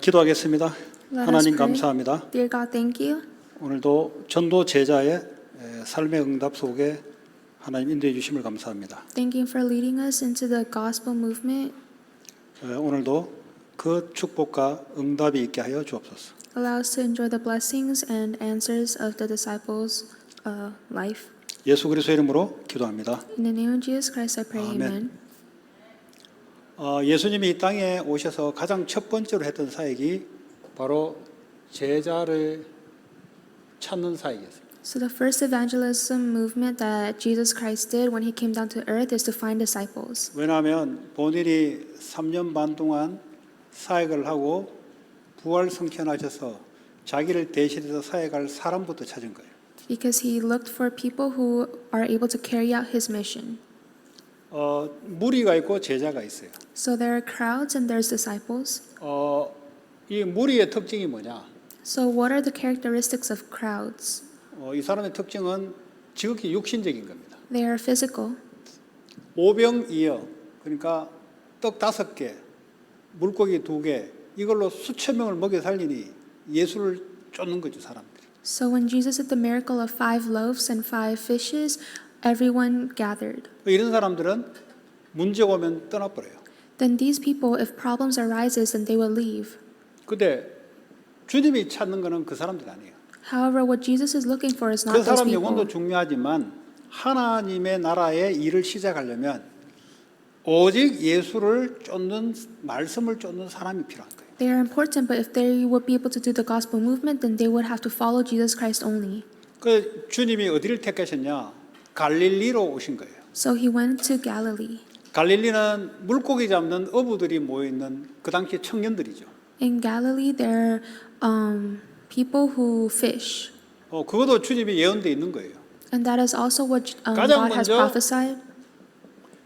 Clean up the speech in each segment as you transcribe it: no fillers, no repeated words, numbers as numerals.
기도하겠습니다. Let us 하나님 pray. 감사합니다. Dear God, thank you. 오늘도 전도 제자의 삶의 응답 속에 하나님 인도해 주심을 감사합니다. Thank you for leading us into the gospel movement. 오늘도 그 축복과 응답이 있게 하여 주옵소서. Allow us to enjoy the blessings and answers of the disciples' life. 예수 그리스도의 이름으로 기도합니다. In the name of Jesus Christ, I pray. 아멘. Amen. 예수님이 이 땅에 오셔서 가장 첫 번째로 했던 사역이 바로 제자를 찾는 사역이었어요. So the first evangelism movement that Jesus Christ did when he came down to earth is to find disciples. 왜냐하면 본인이 3년 반 동안 사역을 하고 부활 성천하셔서 자기를 대신해서 사역할 사람부터 찾은 거예요. Because he looked for people who are able to carry out his mission. 무리가 있고 제자가 있어요. So there are crowds and there's disciples. 이 무리의 특징이 뭐냐? So what are the characteristics of crowds? 이 사람의 특징은 지극히 육신적인 겁니다. They are physical. 오병이어, 그러니까 떡 5개, 물고기 2개, 이걸로 수천 명을 먹여 살리니 예수를 쫓는 거죠, 사람들이. So when Jesus did the miracle of 5 loaves and 5 fishes, everyone gathered. 이런 사람들은 문제가 오면 떠나버려요. Then these people, if problems arises, then they will leave. 근데 주님이 찾는 거는 그 사람들이 아니에요. However, what Jesus is looking for is 그 not those 사람 people. 영혼도 중요하지만 하나님의 나라의 일을 시작하려면 오직 예수를 쫓는, 말씀을 쫓는 사람이 필요한 거예요. They are important, but if they would be able to do the gospel movement, then they would have to follow Jesus Christ only. 그 주님이 어디를 택하셨냐? 갈릴리로 오신 거예요. So he went to Galilee. 갈릴리는 물고기 잡는 어부들이 모여 있는 그 당시 청년들이죠. In Galilee, there are people who fish. 그것도 주님이 예언돼 있는 거예요. And that is also what 가장 God has 먼저 prophesied.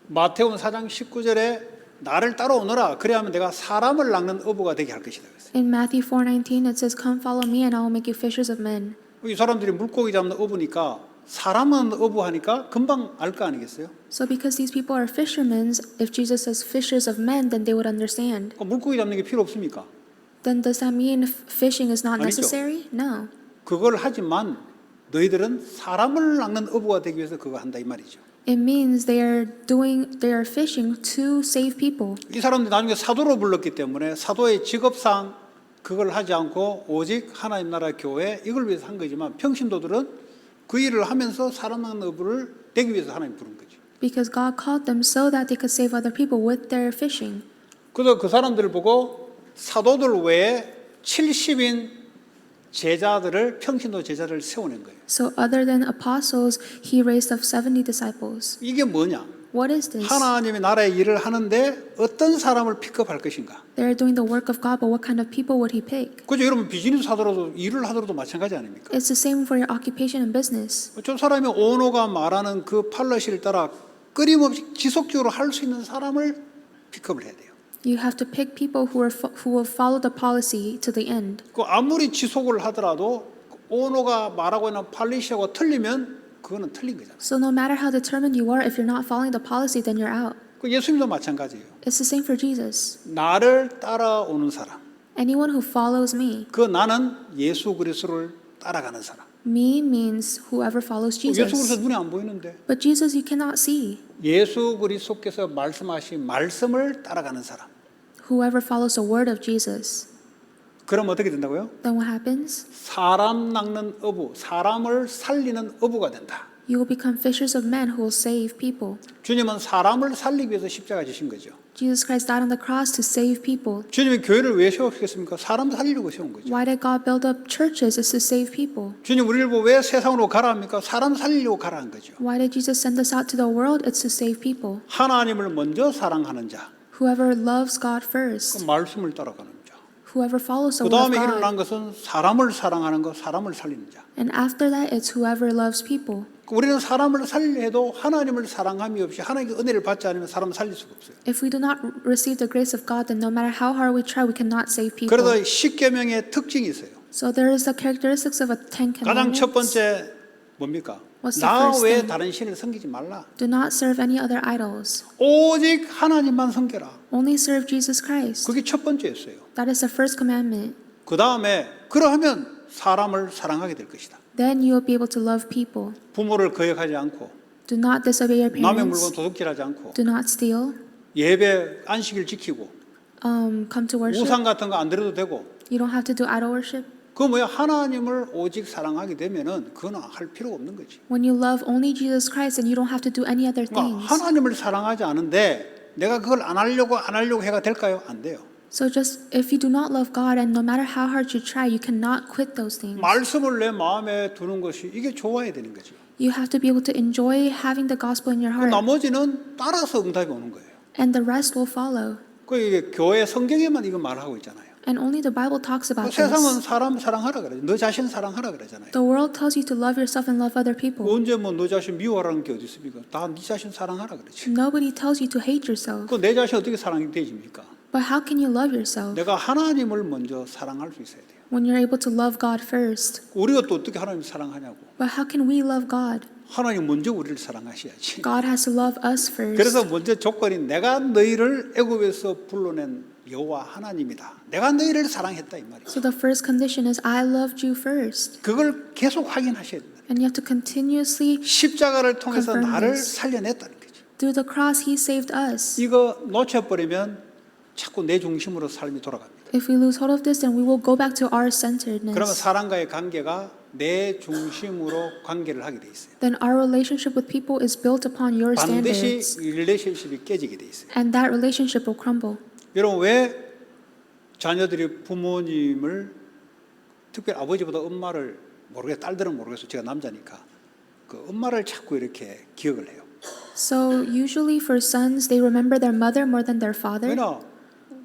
마태복음 4장 19절에 나를 따라오너라. 그래야만 내가 사람을 낚는 어부가 되게 할 것이다. 그랬어요. In Matthew 4:19, it says, "Come follow me, and I will make you fishers of men." 이 사람들이 물고기 잡는 어부니까 사람은 어부하니까 금방 알 거 아니겠어요? So because these people are fishermen, if Jesus says fishers of men, then they would understand. 물고기 잡는 게 필요 없습니까? Then does that mean fishing is not 아니죠. necessary? No. 그걸 하지만 너희들은 사람을 낚는 어부가 되기 위해서 그거 한다 이 말이죠. It means they are fishing to save people. 이 사람들이 나중에 사도로 불렀기 때문에 사도의 직업상 그걸 하지 않고 오직 하나님 나라 교회 이걸 위해서 한 거지만 평신도들은 그 일을 하면서 사람 낚는 어부를 되기 위해서 하나님 부른 거죠. Because God called them so that they could save other people with their fishing. 그래서 그 사람들을 보고 사도들 외에 70인 제자들을 평신도 제자를 세워낸 거예요. So other than apostles, he raised up 70 disciples. 이게 뭐냐? What is this? 하나님의 나라의 일을 하는데 어떤 사람을 픽업할 것인가? They are doing the work of God, but what kind of people would he pick? 그죠? 여러분 비즈니스 하더라도 일을 하더라도 마찬가지 아닙니까? It's the same for your occupation and business. 저 사람이 오너가 말하는 그 팔러시를 따라 끊임없이 지속적으로 할 수 있는 사람을 픽업을 해야 돼요. You have to pick people who will follow the policy to the end. 그 아무리 지속을 하더라도 오너가 말하고 있는 팔리시하고 틀리면 그거는 틀린 거잖아요. So no matter how determined you are, if you're not following the policy, then you're out. 그 예수님도 마찬가지예요. It's the same for Jesus. 나를 따라오는 사람. Anyone who follows me. 그 나는 예수 그리스도를 따라가는 사람. Me means whoever follows 예수 그리스도 Jesus. 눈에 안 보이는데 But Jesus you cannot see. 예수 그리스도께서 말씀하신 말씀을 따라가는 사람. Whoever follows the word of Jesus. 그럼 어떻게 된다고요? Then what happens? 사람 낚는 어부, 사람을 살리는 어부가 된다. You will become fishers of men who will save people. 주님은 사람을 살리기 위해서 십자가 지신 거죠. Jesus Christ died on the cross to save people. 주님이 교회를 왜 세우셨습니까? 사람 살리려고 세운 거죠. Why did God build up churches? It's to save people. 주님 우리를 보고 왜 세상으로 가라 합니까? 사람 살리려고 가라 한 거죠. Why did Jesus send us out to the world? It's to save people. 하나님을 먼저 사랑하는 자, Whoever loves God 그 first. 말씀을 따라가는 자. Whoever follows the 그 word of 다음에 일어난 God. 것은 사람을 사랑하는 것, 사람을 살리는 자. And after that, it's whoever loves people. 우리는 사람을 살리려 해도 하나님을 사랑함이 없이 하나님의 은혜를 받지 않으면 사람 살릴 수가 없어요. If we do not receive the grace of God, then no matter how hard we try, we cannot save people. 그래서 십계명의 특징이 있어요. So there is the characteristics of a Ten 가장 첫 Commandments. 번째 What's 뭡니까? the 나 first 외에 thing? 다른 신을 섬기지 말라. Do not serve any other idols. 오직 하나님만 섬겨라. Only serve Jesus Christ. 그게 첫 번째였어요. That is the first commandment. 그 다음에 그러하면 사람을 사랑하게 될 것이다. Then you will be able to love people. 부모를 거역하지 않고 Do not disobey your 남의 물건 parents. 도둑질하지 않고 Do not steal. 예배 안식일 지키고 Come to worship. 우상 같은 거 안 드려도 되고 You don't have to do idol worship. 그 뭐야 하나님을 오직 사랑하게 되면은 그거는 할 필요가 없는 거지. When you love only Jesus Christ, then you don't have to do any other 그러니까 things. 하나님을 사랑하지 않은데 내가 그걸 안 하려고 해가 될까요? 안 돼요. So just if you do not love God, and no matter how hard you try, you cannot quit those things. 말씀을 내 마음에 두는 것이 이게 좋아야 되는 거죠. You have to be able to enjoy having the gospel in your 그 heart, 나머지는 따라서 응답이 오는 거예요. and the rest will follow. 그 이게 교회 성경에만 이거 말하고 있잖아요. And only the Bible talks 그 about 세상은 this. 사람 사랑하라 그래. 너 자신 사랑하라 그러잖아요. The world tells you to love yourself and love other people. 언제 뭐 너 자신 미워하라는 게 어디 있습니까? 다 네 자신 사랑하라 그러지. Nobody tells you to hate yourself. 그 내 자신 어떻게 사랑이 되집니까? But how can you love yourself 내가 하나님을 먼저 사랑할 수 있어야 돼요. when you're able to love God first? 우리가 또 어떻게 하나님을 사랑하냐고. But how can we love God? 하나님 먼저 우리를 사랑하셔야지. God has to love us first. 그래서 먼저 조건이 내가 너희를 애굽에서 불러낸 여호와 하나님이다. 내가 너희를 사랑했다 이 말이에요. So the first condition is I loved you first. 그걸 계속 확인하셔야 된다. And you have to continuously, 십자가를 통해서 Confirm 나를 this. 살려냈다는 거죠. through the cross, He saved us. 이거 놓쳐버리면 자꾸 내 중심으로 삶이 돌아갑니다. If we lose hold of this, then we will go back to our 그러면 centeredness. 사람과의 관계가 내 중심으로 관계를 하게 돼 있어요. Then our relationship with people is built upon your 반드시 standards. 릴레이션십이 깨지게 돼 있어요. And that relationship will crumble. 여러분 왜 자녀들이 부모님을 특별히 아버지보다 엄마를 모르겠어 딸들은 모르겠어 제가 남자니까 그 엄마를 자꾸 이렇게 기억을 해요. So usually for sons, they remember their mother more than their father 왜냐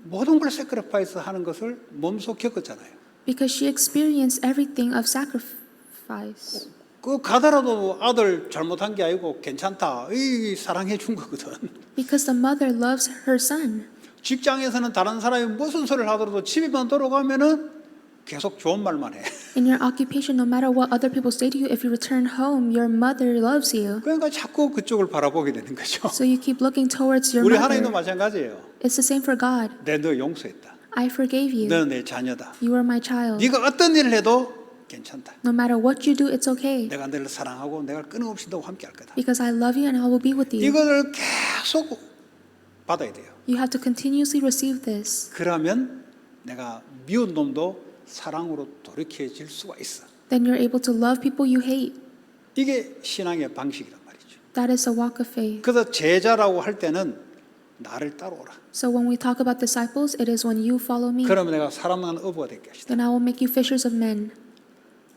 모든 걸 세크리파이스 하는 것을 몸소 겪었잖아요. because she experienced everything of sacrifice. 그 가더라도 아들 잘못한 게 아니고 괜찮다 이 사랑해 준 거거든. Because the mother loves her son. 직장에서는 다른 사람이 무슨 소리를 하더라도 집에만 돌아가면은 계속 좋은 말만 해. In your occupation, no matter what other people say to you, if you return home, your mother loves you. 그러니까 자꾸 그쪽을 바라보게 되는 거죠. So you keep looking towards your 우리 하나님도 mother. 마찬가지예요. It's the same for God. 내 너 용서했다. I forgave you. 너 내 자녀다. You are my child. 네가 어떤 일을 해도 괜찮다. No matter what you do, it's okay. 내가 너를 사랑하고 내가 끊임없이 너와 함께 할 거다. Because I love you and I will be with you. 이거를 계속 받아야 돼요. You have to continuously receive this. 그러면 내가 미운 놈도 사랑으로 돌이켜질 수가 있어. Then you're able to love people you hate. 이게 신앙의 방식이란 말이죠. That is a walk of faith. 그래서 제자라고 할 때는 나를 따라오라. So when we talk about disciples, it is when you follow me. 그러면 내가 사람 낳는 어부가 되게 하시다. Then I will make you fishers of men.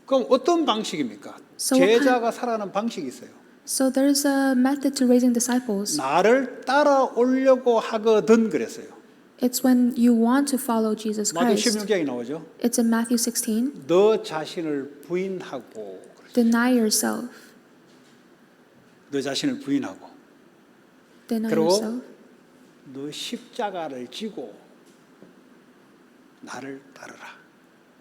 그럼 어떤 방식입니까? So what 제자가 살아가는 방식이 있어요. So there's a method to raising disciples. 나를 따라오려고 하거든 그랬어요. It's when you want to follow Jesus 마태복음 Christ. 16장에 나오죠. It's in Matthew 16. 너 자신을 부인하고 Deny yourself. 너 자신을 부인하고 Deny 그리고 yourself. 너 십자가를 지고 나를 따르라.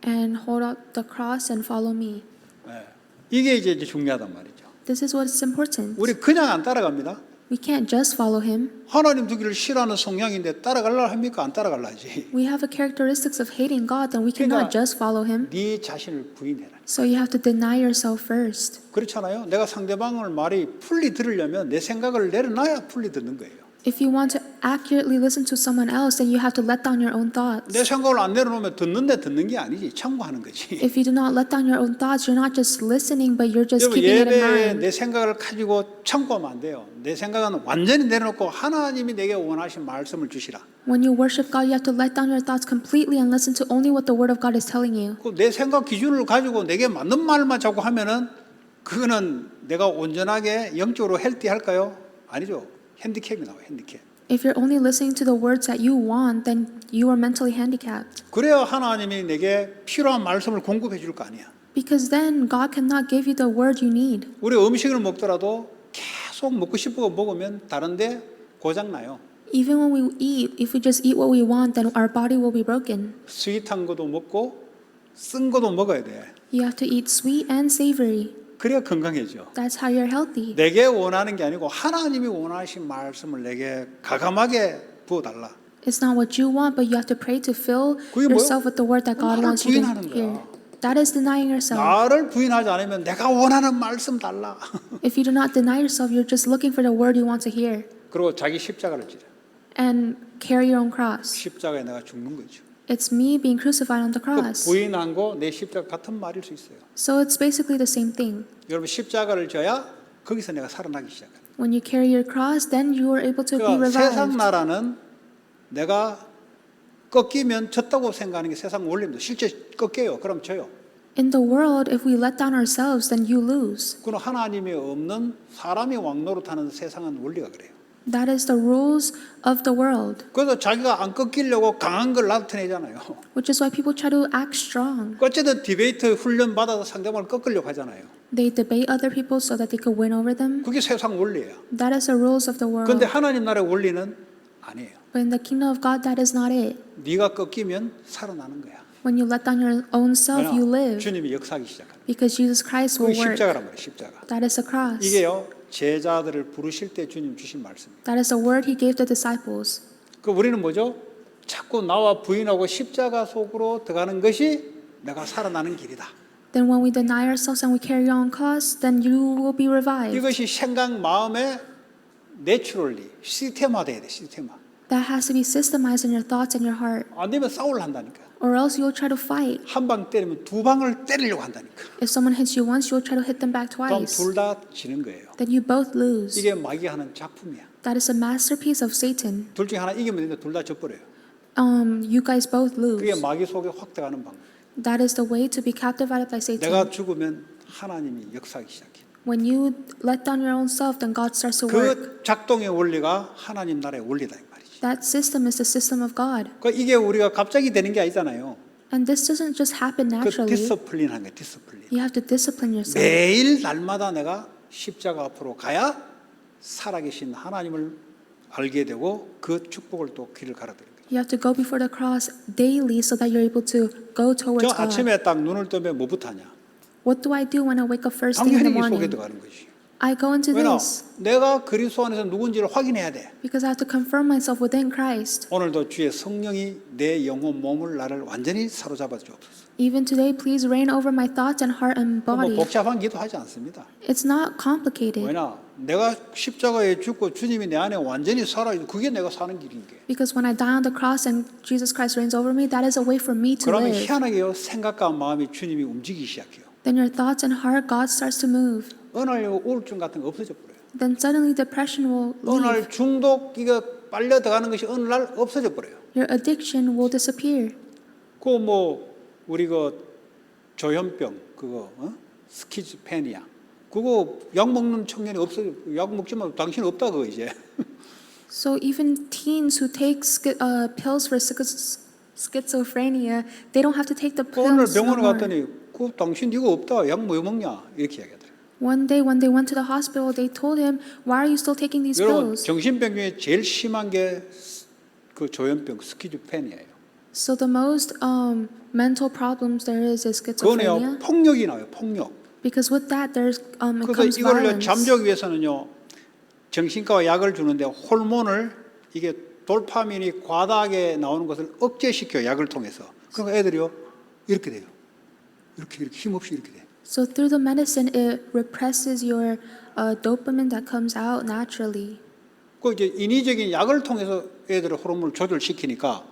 And hold up the cross and follow me. 네. 이게 이제 중요하단 말이죠. This is what is important. 우리 그냥 안 따라갑니다. We can't just follow him. 하나님 두기를 싫어하는 성향인데 따라갈라 합니까? 안 따라갈라지. We have the characteristics of hating God, then we cannot 그러니까 just follow him. 네 자신을 부인해라. So you have to deny yourself first. 그렇잖아요. 내가 상대방을 말이 풀리 들으려면 내 생각을 내려놔야 풀리 듣는 거예요. If you want to accurately listen to someone else, then you have to let down your own thoughts. 내 생각을 안 내려놓으면 듣는데 듣는 게 아니지. 참고하는 거지. If you do not let down your own thoughts, you're not just listening, but you're just 여러분 keeping it in 예배에 mind. 내 생각을 가지고 참고하면 안 돼요. 내 생각은 완전히 내려놓고 하나님이 내게 원하신 말씀을 주시라. When you worship God, you have to let down your thoughts completely and listen to only what the Word of God is telling you. 내 생각 기준을 가지고 내게 맞는 말만 자꾸 하면은 그거는 내가 온전하게 영적으로 헬티할까요? 아니죠. 핸디캡이 나와요. 핸디캡. If you're only listening to the words that you want, then you are mentally handicapped. 그래야 하나님이 내게 필요한 말씀을 공급해 줄 거 아니야. Because then God cannot give you the word you need. 우리 음식을 먹더라도 계속 먹고 싶은 거 먹으면 다른데 고장 나요. Even when we eat, if we just eat what we want, then our body will be broken. 스윗한 것도 먹고 쓴 것도 먹어야 돼. You have to eat sweet and savory. 그래야 건강해져. That's how you're healthy. 내게 원하는 게 아니고 하나님이 원하신 말씀을 내게 가감하게 부어달라. It's not what you want, but you have to pray to fill 그게 뭐예요? yourself with the word that God 나를 wants you to 부인하는 hear. 거야. That is denying yourself. 나를 부인하지 않으면 내가 원하는 말씀 달라. If you do not deny yourself, you're just looking for the word you want to hear 그리고 자기 십자가를 지려. and carry your own cross. 십자가에 내가 죽는 거죠. It's me being crucified on the 그 cross. 부인한 거 내 십자가 같은 말일 수 있어요. So it's basically the same thing. 여러분 십자가를 져야 거기서 내가 살아나기 시작해요. When you carry your cross, then you are able to be 그러니까 세상 revived. 나라는 내가 꺾이면 졌다고 생각하는 게 세상 원리입니다. 실제 꺾여요. 그럼 져요. In the world, if we let down ourselves, then you lose. 그럼 하나님이 없는 사람이 왕노릇하는 세상은 원리가 그래요. That is the rules of the world, 그래서 자기가 안 꺾이려고 강한 걸 나타내잖아요. which is why people try to act strong. 어쨌든 디베이트 훈련 받아서 상대방을 꺾으려고 하잖아요. They debate other people so that they could win over them. 그게 세상 원리예요. That is the rules of the world. 그런데 하나님 나라의 원리는 아니에요. But in the kingdom of God, that is not it. 네가 꺾이면 살아나는 거야. When you let down your own self, you live. 주님이 역사하기 시작하는 거예요. Because Jesus Christ 그게 will work. 십자가란 말이에요. 십자가. That is the cross. 이게요. 제자들을 부르실 때 주님 주신 말씀이에요. That is the word He gave the disciples. 그 우리는 뭐죠? 자꾸 나와 부인하고 십자가 속으로 들어가는 것이 내가 살아나는 길이다. Then when we deny ourselves and we carry our own cross, then you will be revived. 이것이 생각 마음에 내추럴리 시스템화돼야 돼. 시스템화. That has to be systemized in your thoughts and your heart. 안 되면 싸우려 한다니까. Or else you'll try to fight. 한 방 때리면 두 방을 때리려고 한다니까. If someone hits you once, you'll try to hit them back 그럼 twice. 둘 다 지는 거예요. Then you both lose. 이게 마귀가 하는 작품이야. That is a masterpiece of Satan. 둘 중에 하나 이기면 되는데 둘 다 져버려요. You guys both 그게 lose. 마귀 속에 확 들어가는 방법. That is the way to be captivated by Satan. 내가 죽으면 하나님이 역사하기 시작해. When you let down your own self, then God starts to work. 그 작동의 원리가 하나님 나라의 원리다 이 말이지. That system is the system of God. 그 이게 우리가 갑자기 되는 게 아니잖아요. And this doesn't just happen 그 naturally. 디스플린한 게 디스플린. You have to discipline yourself. 매일 날마다 내가 십자가 앞으로 가야 살아계신 하나님을 알게 되고 그 축복을 또 길을 가르드는 거예요. You have to go before the cross daily so that you're able to go 저 towards God. 아침에 딱 눈을 뜨면 뭐부터 하냐? What do I do when I wake up first thing in the 당연히 이 속에 morning? 들어가는 거지. I go into 왜냐? this 내가 그리스도 안에서 누군지를 확인해야 돼. because I have to confirm myself within Christ. 오늘도 주의 성령이 내 영혼 몸을 나를 완전히 사로잡아 주옵소서. Even today, please reign over my thoughts and heart and 뭐 body. 복잡한 기도하지 않습니다. It's not complicated 왜냐? 내가 십자가에 죽고 주님이 내 안에 완전히 살아 있고 그게 내가 사는 길인 게. because when I die on the cross and Jesus Christ reigns over me, that is a way for me to 그러면 live. 희한하게요 생각과 마음이 주님이 움직이기 시작해요. Then your thoughts and heart, God starts to move. 어느 날 우울증 같은 거 없어져 버려요. Then suddenly depression will 어느 leave. 날 중독 이거 빨려 들어가는 것이 어느 날 없어져 버려요. Your addiction will disappear. 그 뭐 우리 그 조현병 그거 스키즈페니아 그거 약 먹는 청년이 없어져. 약 먹지만 당신 없다 그거 이제. So even teens who take pills for schizophrenia, they don't have to take the 오늘 pills no 병원에 more. 갔더니 그 당신 이거 없다. 약 뭐 먹냐 이렇게 이야기하더라고요. One day when they went to the hospital, they told him, "Why are you still taking these 여러분 pills?" 정신병 중에 제일 심한 게 그 조현병 스키즈페니아예요. So the most mental problems there is 그거는요 schizophrenia, 폭력이 나요. 폭력. because with that there's it 그래서 comes 이거를 violence. 잠재우기 위해서는요 정신과와 약을 주는데 호르몬을 이게 돌파민이 과다하게 나오는 것을 억제시켜 약을 통해서. 그러니까 애들이요 이렇게 돼요. 이렇게 힘없이 이렇게 돼. So through the medicine, it represses your dopamine that comes out naturally. 그 이제 인위적인 약을 통해서 애들의 호르몬을 조절시키니까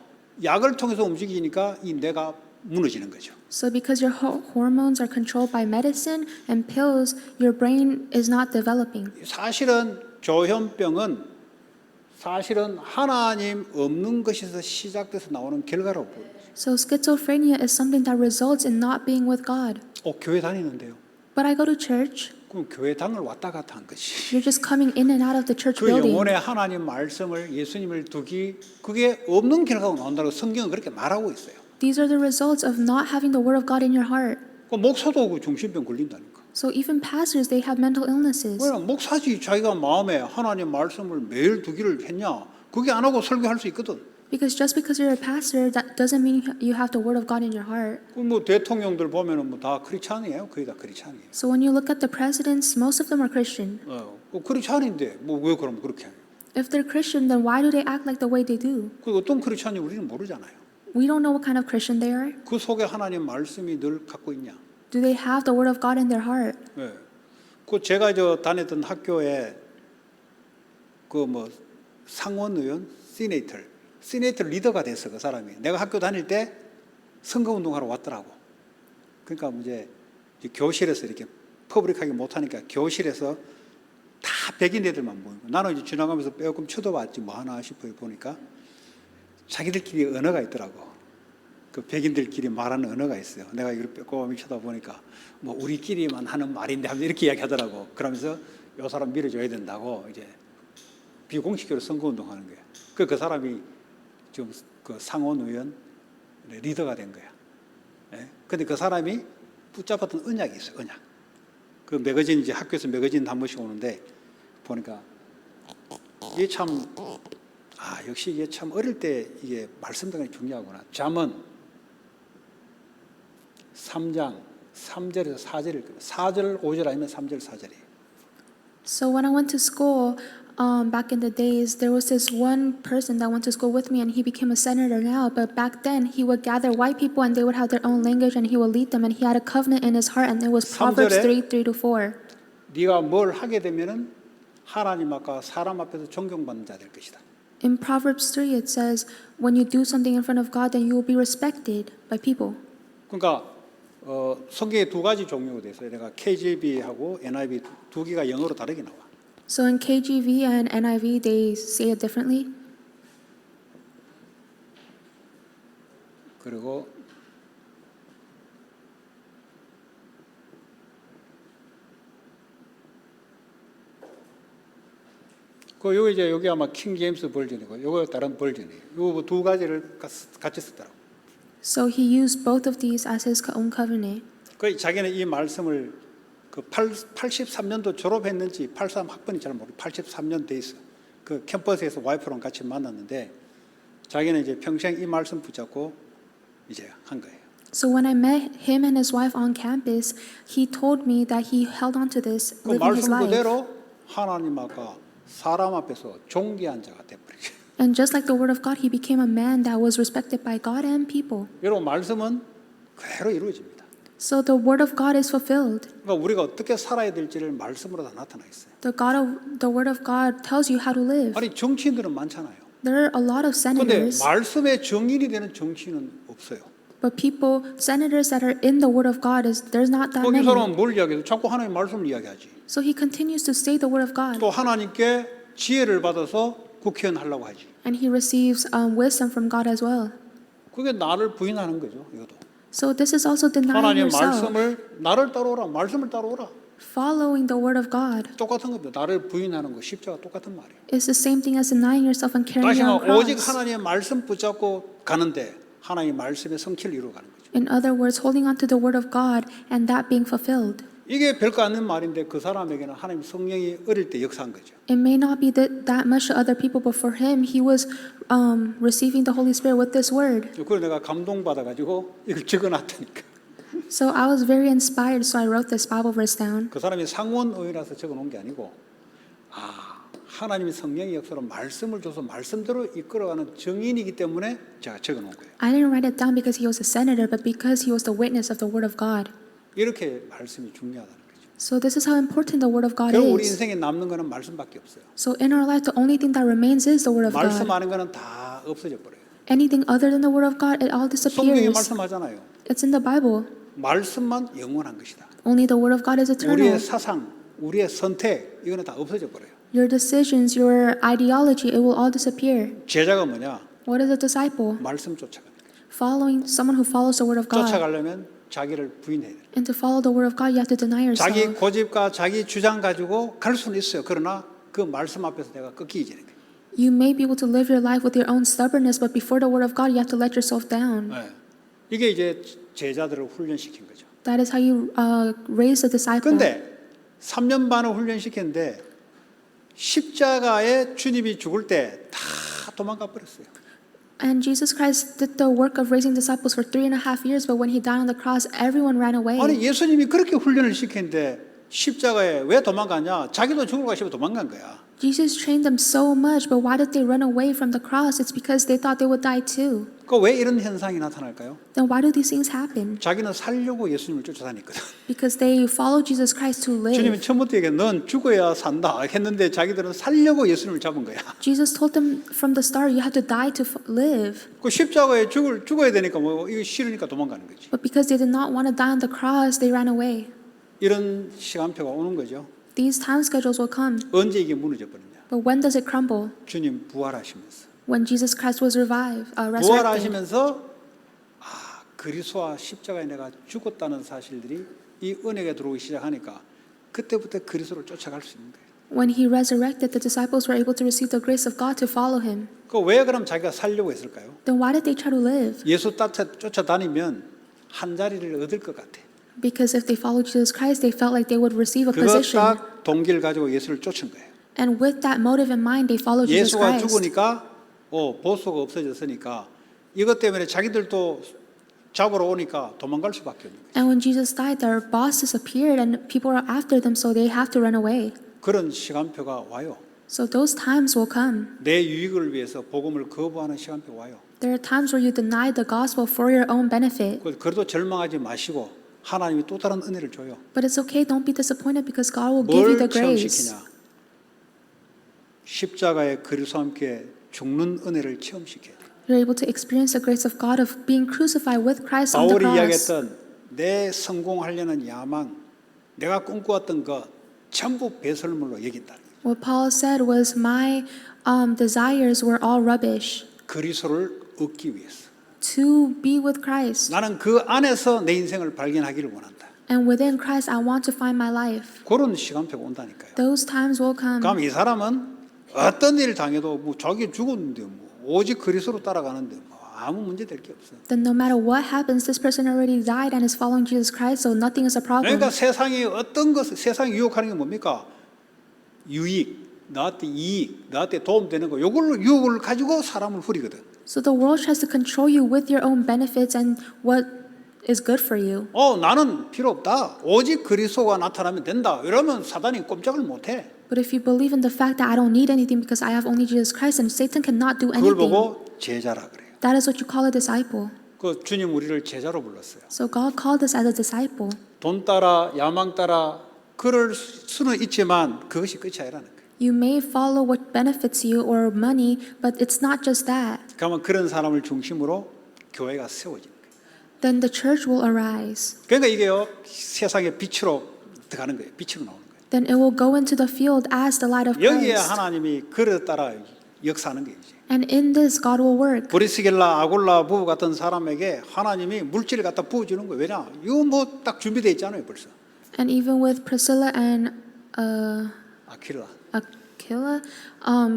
약을 통해서 움직이니까 이 뇌가 무너지는 거죠. So because your hormones are controlled by medicine and pills, your brain is not developing. 사실은 조현병은 사실은 하나님 없는 것에서 시작돼서 나오는 결과라고 보여요. So schizophrenia is something that results in not being with God. 교회 다니는데요. But I go to church. 그럼 교회당을 왔다 갔다 한 거지. You're just coming in and out of the church 그 building. 영혼에 하나님 말씀을 예수님을 두기 그게 없는 결과가 나온다고 성경은 그렇게 말하고 있어요. These are the results of not having the word of God in your heart. 그 목사도 그 정신병 걸린다니까. So even pastors, they have mental illnesses. 왜 목사지 자기가 마음에 하나님 말씀을 매일 두기를 했냐? 그게 안 하고 설교할 수 있거든. Because just because you're a pastor, that doesn't mean you have the word of God in your heart. 뭐 대통령들 보면은 뭐 다 크리스찬이에요. 거의 다 크리스찬이에요. So when you look at the presidents, most of them are Christian. 크리스찬인데 뭐 왜 그럼 그렇게 해요? If they're Christian, then why do they act like the way they do? 그 어떤 크리스찬이 우리는 모르잖아요. We don't know what kind of Christian they are. 그 속에 하나님 말씀이 늘 갖고 있냐? Do they have the word of God in their heart? 예. 그 제가 다녔던 학교에 그 뭐 상원의원, 시네이터 리더가 됐어 그 사람이. 내가 학교 다닐 때 선거운동하러 왔더라고. 그러니까 이제 교실에서 이렇게 퍼블릭하게 못하니까 교실에서 다 백인 애들만 모이고 나는 이제 지나가면서 조금 쳐다봤지 뭐 하나 싶어요. 보니까 자기들끼리 언어가 있더라고. 그 백인들끼리 말하는 언어가 있어요. 내가 이걸 빼꼼히 쳐다보니까 뭐 우리끼리만 하는 말인데 하면서 이렇게 이야기하더라고. 그러면서 요 사람 밀어줘야 된다고 이제 비공식적으로 선거운동하는 거야. 그 사람이 지금 그 상원의원 리더가 된 거야. 예? 근데 그 사람이 붙잡았던 언약이 있어요. 언약. 그 매거진 이제 학교에서 매거진 한 번씩 오는데 보니까 이게 참 역시 이게 참 어릴 때 이게 말씀 등이 중요하구나. 잠언 3장 3절에서 4절일 거예요. 4절 5절 아니면 3절 4절이에요. So when I went to school, back in the days, there was this one person that went to school with me, and he became a senator now. But back then, he would gather white people, and they would have their own language, and he would lead them. And he had a covenant in his heart, and it was Proverbs 3:3-4. 네가 뭘 하게 되면은 하나님 앞과 사람 앞에서 존경받는 자 될 것이다. In Proverbs 3, it says, when you do something in front of God, then you will be respected by people. 그러니까 성경에 두 가지 종류가 돼서 내가 KJV하고 NIV 두 개가 영어로 다르게 나와. So in KJV and NIV, they say it differently. 그리고 여기 아마 킹 제임스 버전이고 요거 다른 버전이에요. 요 두 가지를 같이 쓰더라고. So he used both of these as his own covenant. 그 자기는 이 말씀을 그 83년도 졸업했는지 83 학번이 잘 모르고 83년 돼 있어. 그 캠퍼스에서 와이프랑 같이 만났는데 자기는 이제 평생 이 말씀 붙잡고 이제 한 거예요. So when I met him and his wife on campus, he told me that he held on to this, 그 living his 말씀 life. 그대로 하나님 앞과 사람 앞에서 존귀한 자가 돼버리죠. And just like the word of God, he became a man that was respected by God and people. 여러분 말씀은 그대로 이루어집니다. So the word of God is fulfilled. 그러니까 우리가 어떻게 살아야 될지를 말씀으로 다 나타나 있어요. The word of God tells you how to live. 아니 정치인들은 많잖아요. There are a lot of 그런데 senators, 말씀의 정인이 되는 정치인은 없어요. but senators that are in the word of God, there's not that 이 many. 사람은 뭘 이야기해요? 자꾸 하나님의 말씀을 이야기하지. So he continues to say the word of God, 또 하나님께 지혜를 받아서 국회의원 하려고 하지. and he receives wisdom from God as well. 그게 나를 부인하는 거죠. 이것도. So this is also denying 하나님의 yourself, 말씀을 나를 따라오라. 말씀을 따라오라. following the word of God. 똑같은 겁니다. 나를 부인하는 거 십자가 똑같은 말이에요. It's the same thing as denying yourself and carrying 다시 your own 말하면 오직 cross. 하나님의 말씀 붙잡고 가는데 하나님의 말씀의 성취를 이루어가는 거죠. In other words, holding on to the word of God and that being fulfilled. 이게 별거 아닌 말인데 그 사람에게는 하나님 성령이 어릴 때 역사한 거죠. It may not be that much to other people, but for him, he was receiving the Holy Spirit with this word. 그걸 내가 감동받아가지고 이걸 적어놨다니까. So I was very inspired, so I wrote this Bible verse down. 그 사람이 상원의라서 적어놓은 게 아니고 하나님의 성령의 역사로 말씀을 줘서 말씀대로 이끌어가는 정인이기 때문에 제가 적어놓은 거예요. I didn't write it down because he was a senator, but because he was the witness of the word of God. 이렇게 말씀이 중요하다는 거죠. So this is how important the word of God 결국 우리 is. 인생에 남는 거는 말씀밖에 없어요. So in our life, the only thing that remains is the word of God. 말씀하는 거는 다 없어져 버려요. Anything other than the word of God, it all 성경이 disappears. 말씀하잖아요. It's in the Bible. 말씀만 영원한 것이다. Only the word of God is 우리의 eternal. 사상, 우리의 선택 이거는 다 없어져 버려요. Your decisions, your ideology, it will all disappear. 제자가 뭐냐? What is a disciple? 말씀 쫓아가는 거죠. Following someone who follows the word of God. 쫓아가려면 자기를 부인해야 돼요. And to follow the word of God, you have to deny 자기 yourself. 고집과 자기 주장 가지고 갈 수는 있어요. 그러나 그 말씀 앞에서 내가 꺾이게 되는 거예요. You may be able to live your life with your own stubbornness, but before the word of God, you have to let yourself down. 네. 이게 이제 제자들을 훈련시킨 거죠. That is how you raise a disciple. 근데 3년 반을 훈련시켰는데 십자가에 주님이 죽을 때 다 도망가 버렸어요. And Jesus Christ did the work of raising disciples for 3.5 years, but when he died on the cross, everyone ran away. 아니 예수님이 그렇게 훈련을 시켰는데 십자가에 왜 도망가냐? 자기도 죽으러 가시고 도망간 거야. Jesus trained them so much, but why did they run away from the cross? It's because they thought they would die too. 그 왜 이런 현상이 나타날까요? Then why do these things happen? 자기는 살려고 예수님을 쫓아다녔거든. Because they follow Jesus Christ to 주님이 live. 처음부터 얘기해 넌 죽어야 산다 했는데 자기들은 살려고 예수님을 잡은 거야. Jesus told them from the start, you have to die to live. 그 십자가에 죽어야 되니까 뭐 이거 싫으니까 도망가는 거지. But because they did not want to die on the cross, they ran away. 이런 시간표가 오는 거죠. These time schedules will come. 언제 이게 무너져 버리냐? But when does it crumble? 주님 부활하시면서. When Jesus Christ was resurrected. 부활하시면서 그리스도와 십자가에 내가 죽었다는 사실들이 이 은혜가 들어오기 시작하니까 그때부터 그리스도를 쫓아갈 수 있는 거예요. When he resurrected, the disciples were able to receive the grace of God to follow him. 그 왜 그럼 자기가 살려고 했을까요? Then why did they try to live? 예수 쫓아다니면 한 자리를 얻을 것 같아. Because if they followed Jesus Christ, they felt like they would receive a 그거 position. 딱 동기를 가지고 예수를 쫓은 거예요. And with that motive in mind, they followed Jesus 예수가 Christ. 죽으니까 보수가 없어졌으니까 이것 때문에 자기들도 잡으러 오니까 도망갈 수밖에 없는 거예요. And when Jesus died, their boss disappeared and people are after them, so they have to run away. 그런 시간표가 와요. So those times will come. 내 유익을 위해서 복음을 거부하는 시간표가 와요. There are times where you deny the gospel for your own benefit. 그래도 절망하지 마시고 하나님이 또 다른 은혜를 줘요. But it's okay, don't be disappointed because God will give you 뭘 the grace. 체험시키냐? 십자가의 그리스도와 함께 죽는 은혜를 체험시켜야 돼요. You're able to experience the grace of God of being crucified with Christ on the 바울이 cross. 이야기했던 내 성공하려는 야망, 내가 꿈꾸었던 것 전부 배설물로 여긴다. What Paul said was, my desires were all rubbish 그리스도를 얻기 위해서. to be with Christ. 나는 그 안에서 내 인생을 발견하기를 원한다. And within Christ, I want to find my life. 그런 시간표가 온다니까요. Those times will come. 그럼 이 사람은 어떤 일을 당해도 뭐 자기 죽었는데 뭐 오직 그리스도로 따라가는데 뭐 아무 문제 될 게 없어. Then no matter what happens, this person already died and is following Jesus Christ, so nothing is a problem. 그러니까 세상이 어떤 것, 세상이 유혹하는 게 뭡니까? 유익, 나한테 이익, 나한테 도움되는 거, 요걸로 유혹을 가지고 사람을 후리거든. So the world tries to control you with your own benefits and what is good for you. 나는 필요 없다. 오직 그리스도가 나타나면 된다. 이러면 사단이 꼼짝을 못 해. But if you believe in the fact that I don't need anything because I have only Jesus Christ, and Satan cannot do 그걸 anything, 보고 제자라 그래요. that is what you call a disciple. 그 주님 우리를 제자로 불렀어요. So God called us as a disciple. 돈 따라 야망 따라 그럴 수는 있지만 그것이 끝이 아니라는 거예요. You may follow what benefits you or money, but it's not just that. 그러면 그런 사람을 중심으로 교회가 세워지는 거예요. Then the church will arise. 그러니까 이게요 세상의 빛으로 들어가는 거예요. 빛으로 나오는 거예요. Then it will go into the field as the light of 여기에 Christ. 하나님이 그릇 따라 역사하는 거예요. And in this, God will work. 브리스길라 아굴라 부부 같은 사람에게 하나님이 물질을 갖다 부어주는 거예요. 왜냐? 이거 뭐 딱 준비되어 있잖아요, 벌써. And even with Priscilla and 아킬라. Aquila,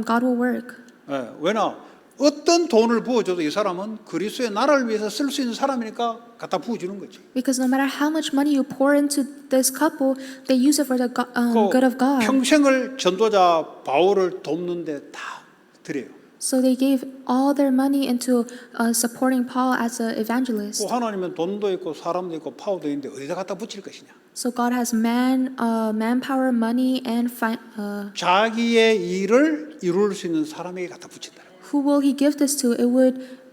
God will work. 예, 왜냐? 어떤 돈을 부어줘도 이 사람은 그리스도의 나라를 위해서 쓸 수 있는 사람이니까 갖다 부어주는 거지. Because no matter how much money you pour into this couple, they use it for the good of God. 평생을 전도자 바울을 돕는데 다 드려요. So they gave all their money into supporting Paul as an evangelist. 하나님은 돈도 있고 사람도 있고 파워도 있는데 어디다 갖다 붙일 것이냐? So God has manpower, money, and 자기의 일을 이룰 수 있는 사람에게 갖다 붙인다. who will He give this to?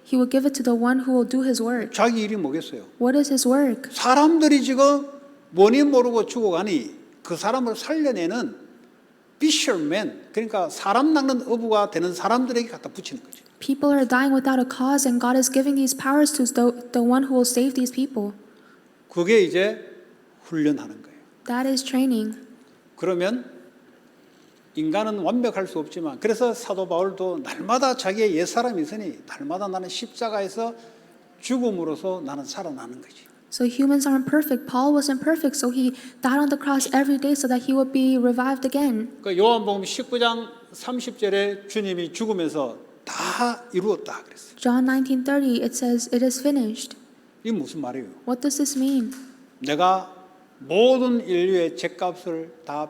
He will give it to the one who will do His work. 자기 일이 뭐겠어요? What is His work? 사람들이 지금 뭐니 모르고 죽어가니 그 사람을 살려내는 fisherman, 그러니까 사람 낚는 어부가 되는 사람들에게 갖다 붙이는 거죠. People are dying without a cause, and God is giving these powers to the one who will save these people. 그게 이제 훈련하는 거예요. That is training. 그러면 인간은 완벽할 수 없지만 그래서 사도 바울도 날마다 자기의 옛사람이 있으니 날마다 나는 십자가에서 죽음으로써 나는 살아나는 거지. So humans aren't perfect. Paul wasn't perfect, so he died on the cross every day so that he would be revived again. 그 요한복음 19장 30절에 주님이 죽으면서 다 이루었다 그랬어요. John 19:30 it says it is finished. 이게 무슨 말이에요? What does this mean? 내가 모든 인류의 죗값을 다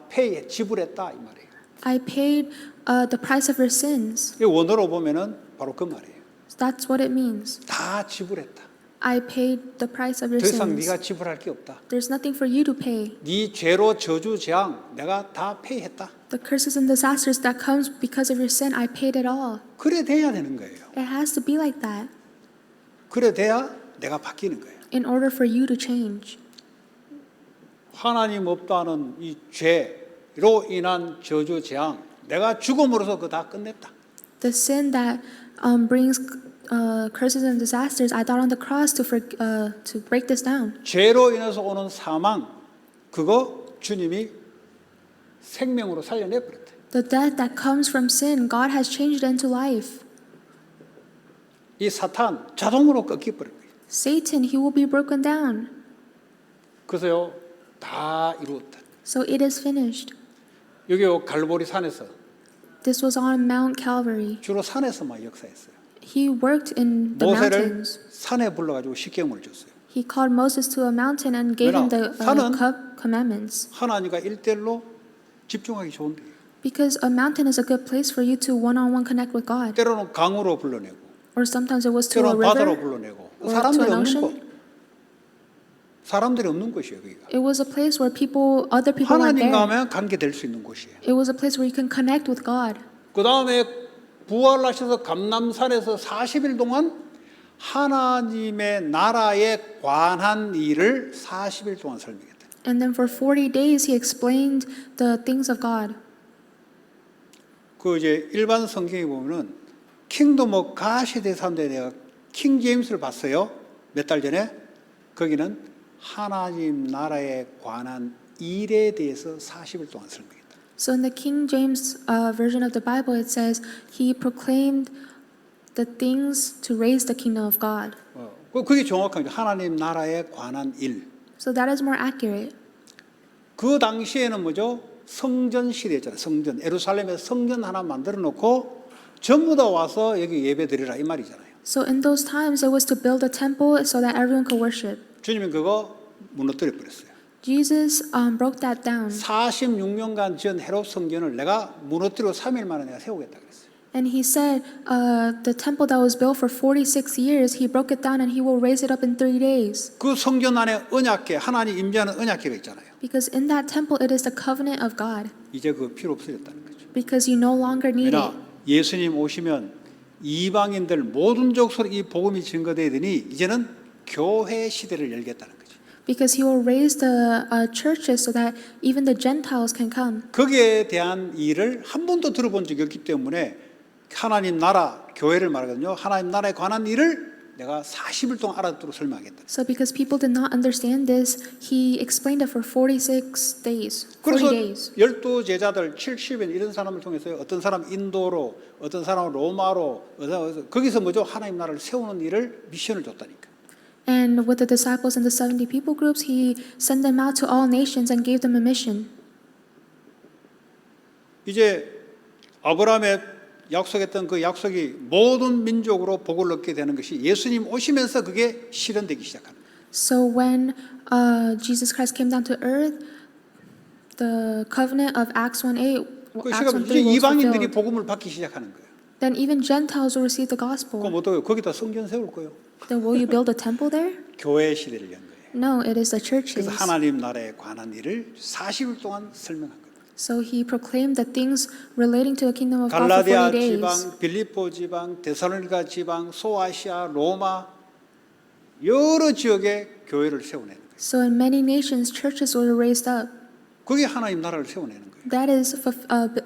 지불했다 이 말이에요. I paid the price of your sins. 이 원어로 보면은 바로 그 말이에요. That's what it means. 다 지불했다. I paid the price of your 더 이상 sins. 네가 지불할 게 없다. There's nothing for you to pay. 네 죄로 저주 재앙 내가 다 페이했다. The curses and disasters that comes because of your sin, I paid it all. 그래 돼야 되는 거예요. It has to be like that 그래 돼야 내가 바뀌는 거예요. in order for you to change. 하나님 없다는 이 죄로 인한 저주 재앙 내가 죽음으로써 그거 다 끝냈다. The sin that brings curses and disasters, I died on the cross to break this down. 죄로 인해서 오는 사망 그거 주님이 생명으로 살려내 버렸대. The death that comes from sin, God has changed it into life. 이 사탄 자동으로 꺾여 버린 거예요. Satan, he will be broken down. 그래서요 다 이루었다. So it is finished. 여기요 갈보리 산에서 This was on Mount Calvary. 주로 산에서만 역사했어요. He worked in the 모세를 mountains. 산에 불러가지고 십계명을 줬어요. He called Moses to a mountain and gave him the 산은 commandments. 하나님과 일대일로 집중하기 좋은데 Because a mountain is a good place for you to one-on-one connect with God. 때로는 강으로 불러내고 Or sometimes it was to a 때로는 바다로 river. 불러내고 or 사람들이 to an 없는 곳 ocean. 사람들이 없는 곳이에요 거기가. It was a place where other people weren't 하나님과 there. 하면 관계될 수 있는 곳이에요. It was a place where you can connect with God. 그 다음에 부활하셔서 감람산에서 40일 동안 하나님의 나라에 관한 일을 40일 동안 설명했다. And then for 40 days he explained the things of God. 그 이제 일반 성경에 보면은 킹덤 오브 갓에 대해서 하는데 내가 킹 제임스를 봤어요. 몇 달 전에. 거기는 하나님 나라에 관한 일에 대해서 40일 동안 설명했다. So in the King James version of the Bible, it says he proclaimed the things to raise the kingdom of God. 그게 정확한 거죠. 하나님 나라에 관한 일. So that is more accurate. 그 당시에는 뭐죠? 성전 시대였잖아요. 성전. 예루살렘에 성전 하나 만들어 놓고 전부 다 와서 여기 예배 드리라 이 말이잖아요. So in those times, it was to build a temple so that everyone could worship. 주님은 그거 무너뜨려 버렸어요. Jesus broke that down. 46년간 지은 헤롯 성전을 내가 무너뜨리고 3일 만에 내가 세우겠다 그랬어요. And he said, the temple that was built for 46 years, he broke it down and he will raise it up in 3 days. 그 성전 안에 언약궤, 하나님 임재하는 언약궤가 있잖아요. Because in that temple, it is the covenant of God. 이제 그 필요 없어졌다는 거죠. Because you no longer need 왜냐? it. 예수님 오시면 이방인들 모든 족속으로 이 복음이 증거되야 되니 이제는 교회 시대를 열겠다는 거죠. Because he will raise the churches so that even the Gentiles can come. 거기에 대한 일을 한 번도 들어본 적이 없기 때문에 하나님 나라, 교회를 말하거든요. 하나님 나라에 관한 일을 내가 40일 동안 알아듣도록 설명하겠다. So because people did not understand this, he explained it for 46 days, 40 그래서 days. 12제자들 70인 이런 사람을 통해서 어떤 사람 인도로, 어떤 사람은 로마로, 거기서 뭐죠? 하나님 나라를 세우는 일을 미션을 줬다니까. And with the disciples and the 70 people groups, he sent them out to all nations and gave them a mission. 이제 아브라함의 약속했던 그 약속이 모든 민족으로 복을 얻게 되는 것이 예수님 오시면서 그게 실현되기 시작합니다. So when Jesus Christ came down to earth, the covenant of Acts 1:8, 그 Acts 시간 1:3 이제 was 이방인들이 fulfilled. 복음을 받기 시작하는 거예요. Then even Gentiles will receive the gospel. 그럼 어떡해요? 거기다 성전 세울 거예요. Then will you build a temple there? 교회 시대를 연 거예요. No, it is the churches. 그래서 하나님 나라에 관한 일을 40일 동안 설명한 거예요. So he proclaimed the things relating to the kingdom of God for 갈라디아 40 days. 지방, 빌립보 지방, 데살로니가 지방, 소아시아, 로마 여러 지역에 교회를 세워내는 거예요. So in many nations, churches were raised up. 그게 하나님 나라를 세워내는 거예요. That is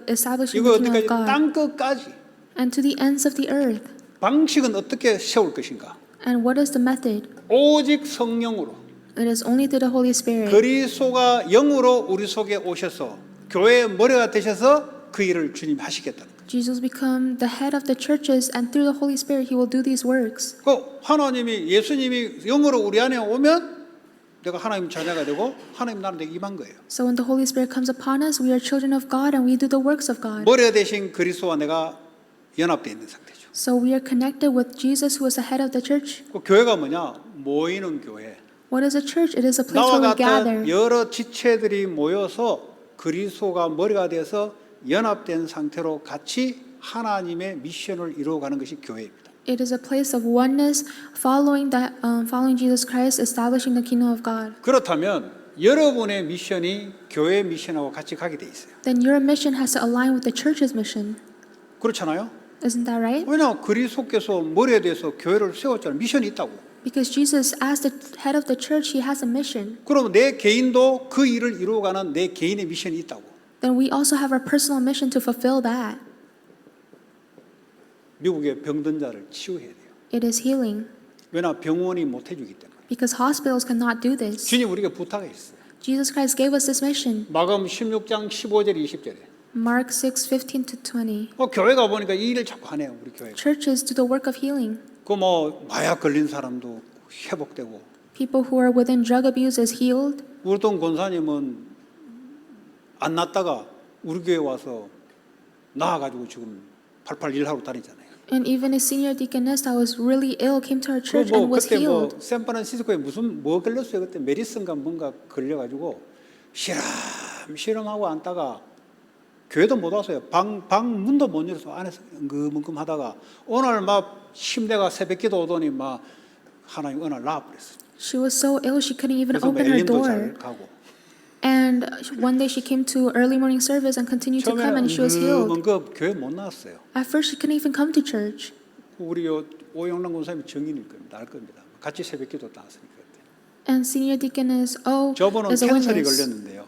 establishing 이거 the kingdom 어디까지? of God. 땅 끝까지. And to the ends of the earth. 방식은 어떻게 세울 것인가? And what is the method? 오직 성령으로. It is only through the Holy Spirit. 그리스도가 영으로 우리 속에 오셔서 교회의 머리가 되셔서 그 일을 주님이 하시겠다는 거예요. Jesus become the head of the churches, and through the Holy Spirit, He will do these works. 그 하나님이 예수님이 영으로 우리 안에 오면 내가 하나님 자녀가 되고 하나님 나라에 임한 거예요. So when the Holy Spirit comes upon us, we are children of God, and we do the works of God. 머리가 되신 그리스도와 내가 연합되어 있는 상태죠. So we are connected with Jesus, who is the head of the church. 그 교회가 뭐냐? 모이는 교회. What is a church? It is a place 나와 where we gather. 같은 여러 지체들이 모여서 그리스도가 머리가 되어서 연합된 상태로 같이 하나님의 미션을 이루어가는 것이 교회입니다. It is a place of oneness, following Jesus Christ, establishing the kingdom of God. 그렇다면 여러분의 미션이 교회 미션하고 같이 가게 돼 있어요. Then your mission has to align with the church's mission. 그렇잖아요? Isn't that right? 왜냐 그리스도께서 머리에 대해서 교회를 세웠잖아요. 미션이 있다고. Because Jesus, as the head of the church, he has a mission. 그러면 내 개인도 그 일을 이루어가는 내 개인의 미션이 있다고. Then we also have our personal mission to fulfill that. 미국의 병든 자를 치유해야 돼요. It is healing. 왜냐 병원이 못 해주기 때문에. Because hospitals cannot do this. 주님 우리에게 부탁했어요. Jesus Christ gave us this mission. 마가음 16장 15절 20절에. Mark 6:15 to 20. 교회 가 보니까 이 일을 자꾸 하네요. 우리 교회가. Churches do the work of healing. 그 뭐 마약 걸린 사람도 회복되고. People who are within drug abuse is healed. 우리 동 권사님은 안 낫다가 우리 교회 와서 나아가지고 지금 881 하러 다니잖아요. And even a senior deaconess that was really ill came to our church 뭐 and was 그때 뭐 healed. 샌프란시스코에 무슨 뭐 걸렸어요. 그때 메디슨가 뭔가 걸려가지고 실험하고 앉다가 교회도 못 왔어요. 방 문도 못 열어서 안에서 엉금엉금 하다가 오늘 막 침대가 새벽기도 오더니 막 하나님 어느 날 나와버렸어요. She was so ill she couldn't even 그래서 open her 엘림도 door. 잘 가고. And one day she came to early morning service and continued to come, 처음에는 and she was healed. 엉금엉금 교회 못 나왔어요. At first, she couldn't even come to church. 우리 오영란 권사님이 증인일 겁니다. 알 겁니다. 같이 새벽기도 나왔으니까 그때. And senior deaconess, 저분은 is a 캔서리 witness. 걸렸는데요.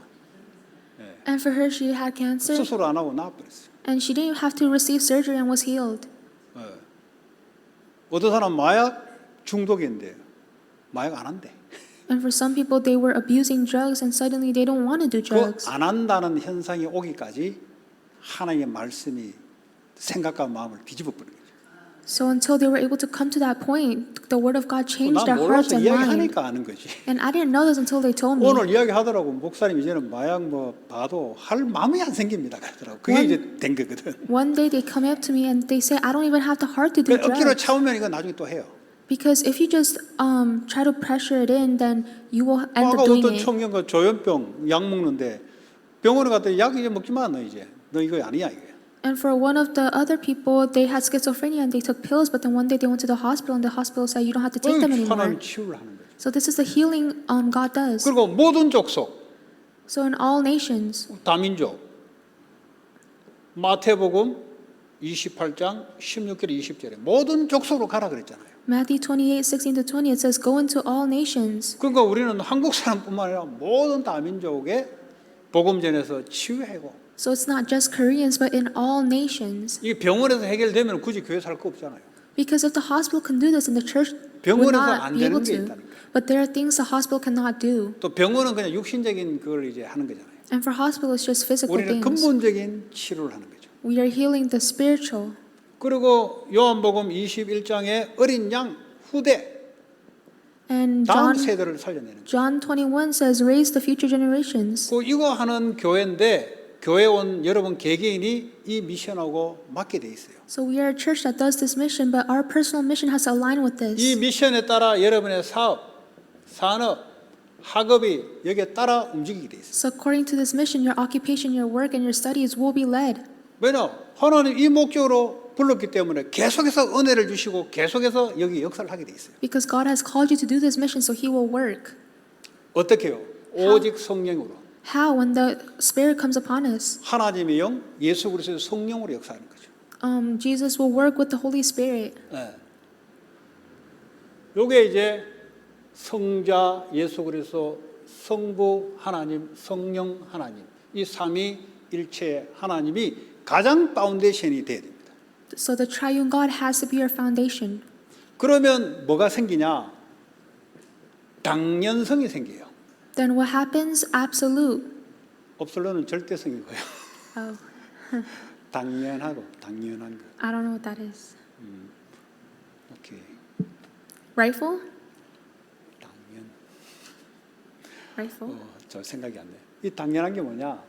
And for her, she had cancer, 수술 안 하고 나와버렸어요. and she didn't have to receive surgery and was healed. 어떤 사람 마약 중독인데 마약 안 한대. And for some people, they were abusing drugs, and suddenly they don't want to do drugs. 그 안 한다는 현상이 오기까지 하나님의 말씀이 생각과 마음을 뒤집어 버린 거죠. So until they were able to come to that point, the word of God changed 난 their hearts 몰라서 and mind. 이야기하니까 아는 거지. And I didn't know this until they told me. 오늘 이야기하더라고 목사님 이제는 마약 뭐 봐도 할 마음이 안 생깁니다 그러더라고. 그게 이제 된 거거든. One day they come up to me and they say, I don't even have the heart to do 억지로 drugs. 참으면 이거 나중에 또 해요. Because if you just try to pressure it in, then you will end 아까 up doing 어떤 it. 청년가 조현병 약 먹는데 병원에 갔더니 약 이제 먹지 마 너 이제 너 이거 아니야 이게. And for one of the other people, they had schizophrenia and they took pills, but then one day they went to the hospital and the hospital said you don't have to take them anymore. 하나님 치유를 하는 거죠. So this is the healing God does. 그리고 모든 족속 So in all nations, 다민족 마태복음 28장 16절 20절에 모든 족속으로 가라 그랬잖아요. Matthew 28:16 to 20, it says, "Go into all nations." 그러니까 우리는 한국 사람뿐만 아니라 모든 다민족에 복음 전해서 치유하고 So it's not just Koreans, but in all nations. 이 병원에서 해결되면 굳이 교회 살 거 없잖아요. Because if the hospital can do this, and the church would 병원에서 not 안 be able 되는 게 to. 있다니까. But there are things the hospital cannot do. 또 병원은 그냥 육신적인 그걸 이제 하는 거잖아요. And for hospital, it's just physical 우리는 things. 근본적인 치료를 하는 거죠. We are healing the spiritual. 그리고 요한복음 21장에 어린 양 후대 And 다음 세대를 살려내는 거예요. John 21 says, raise the future generations. 그 이거 하는 교회인데 교회 온 여러분 개개인이 이 미션하고 맞게 돼 있어요. So we are a church that does this mission, but our personal mission has to align with 이 this. 미션에 따라 여러분의 사업, 산업, 학업이 여기에 따라 움직이게 돼 있어요. So according to this mission, your occupation, your work, and your studies will be led. 왜냐? 하나님 이 목적으로 불렀기 때문에 계속해서 은혜를 주시고 계속해서 여기 역사를 하게 돼 있어요. Because God has called you to do this mission, so He will work. 어떻게 해요? 오직 성령으로. How? When the Spirit comes upon us. 하나님의 영, 예수 그리스도의 성령으로 역사하는 거죠. Jesus will work with the Holy Spirit. 네. 요게 이제 성자 예수 그리스도, 성부 하나님, 성령 하나님 이 삼위일체 하나님이 가장 파운데이션이 돼야 됩니다. So the triune God has to be your foundation. 그러면 뭐가 생기냐? 당연성이 생겨요. Then what happens? Absolute. 업설로는 절대성인 거예요. Oh, 당연하고 당연한 거. I don't know what that is. 오케이. Rightful? 당연. Rightful. 저 생각이 안 나. 이 당연한 게 뭐냐?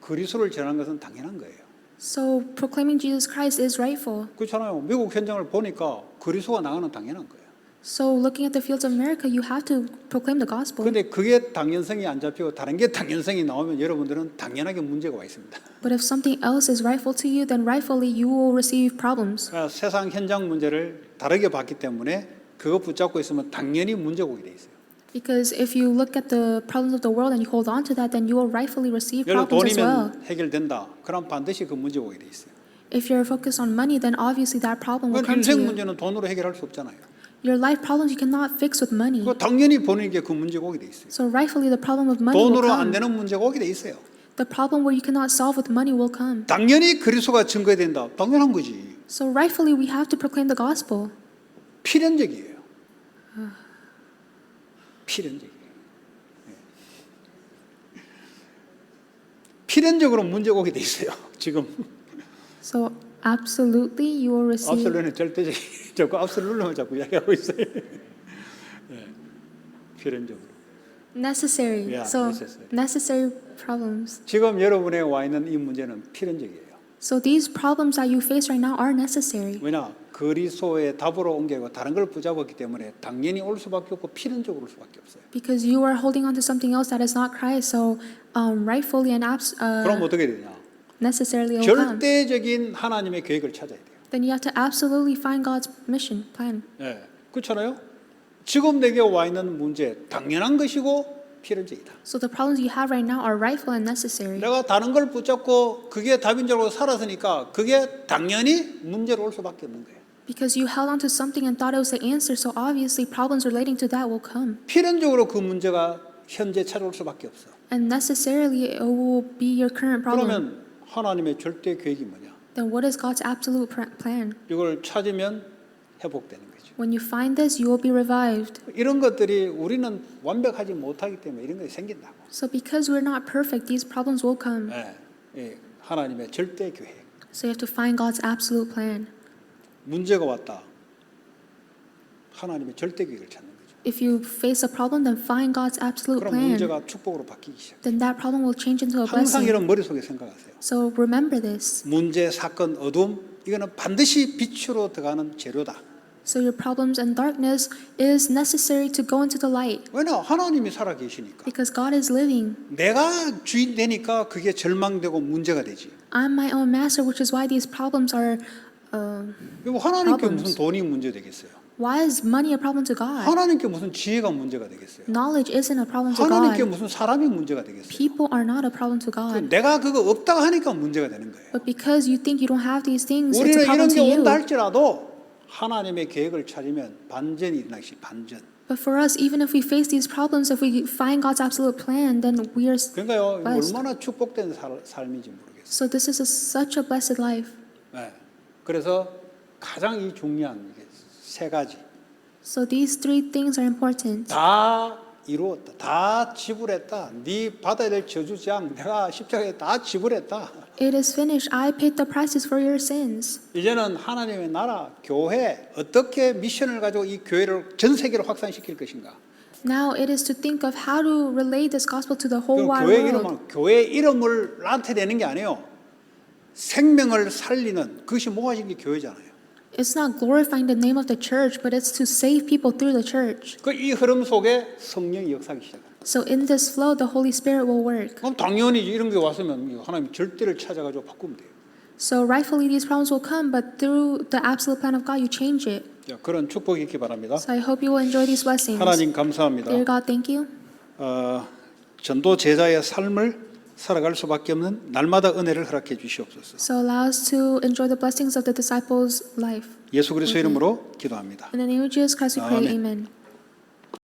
그리스도를 전하는 것은 당연한 거예요. So proclaiming Jesus Christ is rightful. 그렇잖아요. 미국 현장을 보니까 그리스도가 나가는 당연한 거예요. So looking at the fields of America, you have to proclaim the gospel. 그런데 그게 당연성이 안 잡히고 다른 게 당연성이 나오면 여러분들은 당연하게 문제가 와 있습니다. But if something else is rightful to you, then rightfully you will receive problems. 그러니까 세상 현장 문제를 다르게 봤기 때문에 그거 붙잡고 있으면 당연히 문제가 오게 돼 있어요. Because if you look at the problems of the world and you hold on to that, then you will rightfully receive 예를 들어 problems as well. 돈이면 해결된다. 그럼 반드시 그 문제가 오게 돼 있어요. If you're focused on money, then obviously that problem will 그건 come to 인생 you. 문제는 돈으로 해결할 수 없잖아요. Your life problems you cannot fix with money. 그 당연히 본인에게 그 문제가 오게 돼 있어요. So rightfully the problem of money will 돈으로 안 come. 되는 문제가 오게 돼 있어요. The problem where you cannot solve with money will come. 당연히 그리스도가 증거해야 된다. 당연한 거지. So rightfully we have to proclaim the gospel. 필연적이에요. 필연적이에요. 필연적으로 문제가 오게 돼 있어요. 지금 So absolutely you will receive. 압솔루는 절대적이 자꾸 압솔루만 자꾸 이야기하고 있어요. 네. 필연적으로. Necessary. Yeah, So necessary. necessary problems. 지금 여러분에 와 있는 이 문제는 필연적이에요. So these problems that you face right now are necessary. 왜냐? 그리스도의 답으로 옮겨고 다른 걸 붙잡았기 때문에 당연히 올 수밖에 없고 필연적으로 올 수밖에 없어요. Because you are holding on to something else that is not Christ. So rightfully and 그럼 어떻게 되냐? necessarily it will come. 절대적인 하나님의 계획을 찾아야 돼요. Then you have to absolutely find God's mission, plan. 네. 그렇잖아요? 지금 내게 와 있는 문제 당연한 것이고 필연적이다. So the problems you have right now are rightful and necessary. 내가 다른 걸 붙잡고 그게 답인 줄 알고 살았으니까 그게 당연히 문제로 올 수밖에 없는 거예요. Because you held on to something and thought it was the answer, so obviously problems relating to that will come. 필연적으로 그 문제가 현재 찾아올 수밖에 없어. And necessarily it will be your current problem. 그러면 하나님의 절대 계획이 뭐냐? Then what is God's absolute plan? 이걸 찾으면 회복되는 거죠. When you find this, you will be revived. 이런 것들이 우리는 완벽하지 못하기 때문에 이런 것이 생긴다고. So because we're not perfect, these problems will come. 네. 예. 하나님의 절대 계획. So you have to find God's absolute plan. 문제가 왔다. 하나님의 절대 계획을 찾는 거죠. If you face a problem, then find God's absolute 그럼 plan. 문제가 축복으로 바뀌기 시작. Then that problem will change into a 항상 blessing. 이런 머릿속에 생각하세요. So remember this. 문제, 사건, 어둠 이거는 반드시 빛으로 들어가는 재료다. So your problems and darkness is necessary to go into the light. 왜냐? 하나님이 살아 계시니까. Because God is living. 내가 주인 되니까 그게 절망되고 문제가 되지. I'm my own master, which is why these problems are. 그리고 하나님께 Problems. 무슨 돈이 문제 되겠어요? Why is money a problem to God? 하나님께 무슨 지혜가 문제가 되겠어요? Knowledge isn't a problem to 하나님께 God. 무슨 사람이 문제가 되겠어요? People are not a problem to God. 내가 그거 없다고 하니까 문제가 되는 거예요. But because you think you don't have these things, it's 우리는 a 이런 problem 게 to you. 온다 할지라도 하나님의 계획을 찾으면 반전이 일어나시 반전. But for us, even if we face these problems, if we find God's absolute plan, then we are. 그러니까요, blessed. 얼마나 축복된 삶인지 모르겠어요. So this is such a blessed life. 네. 그래서 가장 이 중요한 이게 세 가지 So these three things are important. 다 이루었다, 다 지불했다. 네 받아야 될 저주장 내가 십자가에 다 지불했다. It is finished. I paid the prices for your sins. 이제는 하나님의 나라, 교회 어떻게 미션을 가지고 이 교회를 전 세계로 확산시킬 것인가? Now it is to think of how to relay this gospel to the whole 그럼 wide 교회 world. 이름은 교회 이름을 나한테 내는 게 아니에요. 생명을 살리는 그것이 모아진 게 교회잖아요. It's not glorifying the name of the church, but it's to save people through the church. 그 이 흐름 속에 성령이 역사하기 시작합니다. So in this flow, the Holy Spirit will work. 그럼 당연히 이런 게 왔으면 하나님 절대를 찾아가지고 바꾸면 돼요. So rightfully, these problems will come, but through the absolute plan of God, you change it. 자, 그런 축복이 있기 바랍니다. So I hope you will enjoy these blessings. 하나님 감사합니다. Dear God, thank you. 전도 제자의 삶을 살아갈 수밖에 없는 날마다 은혜를 허락해 주시옵소서. So allow us to enjoy the blessings of the disciples' life. 예수 그리스도의 이름으로 기도합니다. In the name of Jesus Christ, we pray. 아멘. Amen.